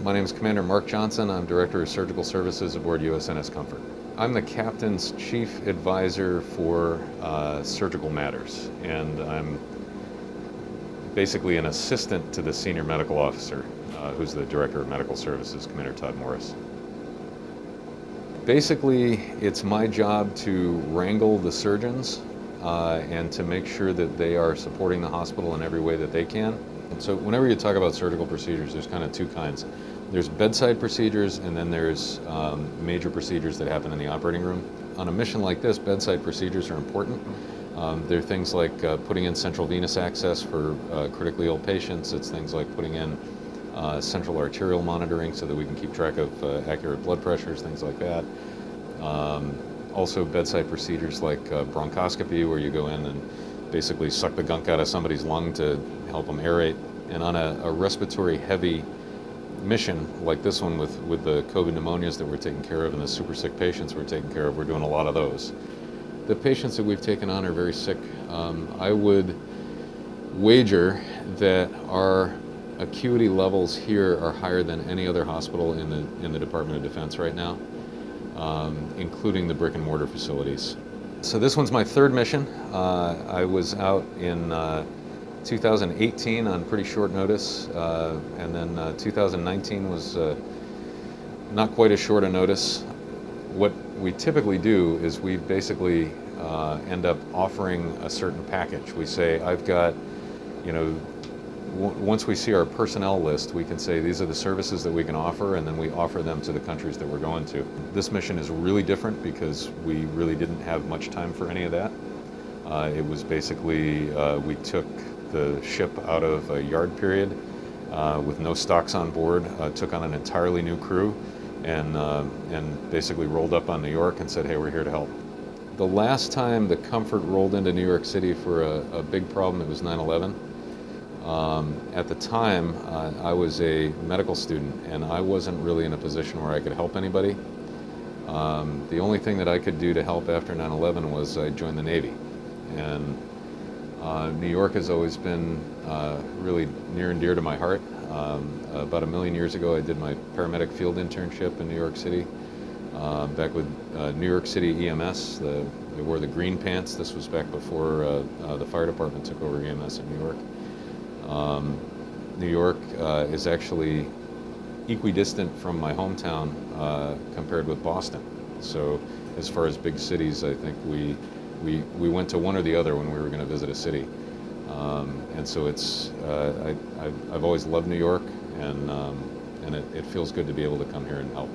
My name is Commander Mark Johnson. I'm Director of Surgical Services aboard USNS Comfort. I'm the captain's chief advisor for surgical matters, and I'm basically an assistant to the senior medical officer, who's the Director of Medical Services, Commander Todd Morris. Basically, it's my job to wrangle the surgeons and to make sure that they are supporting the hospital in every way that they can. So whenever you talk about surgical procedures, there's kind of two kinds. There's bedside procedures, and then there's major procedures that happen in the operating room. On a mission like this, bedside procedures are important. They're things like putting in central venous access for critically ill patients. It's things like putting in central arterial monitoring so that we can keep track of accurate blood pressures, things like that. Also bedside procedures like bronchoscopy, where you go in and basically suck the gunk out of somebody's lung to help them aerate. And on a respiratory heavy mission like this one with the COVID pneumonias that we're taking care of and the super sick patients we're taking care of, we're doing a lot of those. The patients that we've taken on are very sick. I would wager that our acuity levels here are higher than any other hospital in the Department of Defense right now, including the brick and mortar facilities. So this one's my third mission. I was out in 2018 on pretty short notice, and then 2019 was not quite as short a notice. What we typically do is we basically end up offering a certain package. We say, I've got, once we see our personnel list, we can say these are the services that we can offer, and then we offer them to the countries that we're going to. This mission is really different because we really didn't have much time for any of that. It was basically, we took the ship out of a yard period with no stocks on board, took on an entirely new crew, and basically rolled up on New York and said, hey, we're here to help. The last time the Comfort rolled into New York City for a big problem, it was 9/11. At the time, I was a medical student, and I wasn't really in a position where I could help anybody. The only thing that I could do to help after 9/11 was I joined the Navy. And New York has always been really near and dear to my heart. About 1 million years ago, I did my paramedic field internship in New York City, back with New York City EMS. They wore the green pants. This was back before the fire department took over EMS in New York. New York is actually equidistant from my hometown compared with Boston. So as far as big cities, I think we went to one or the other when we were going to visit a city. And so it's, I've always loved New York, and it feels good to be able to come here and help.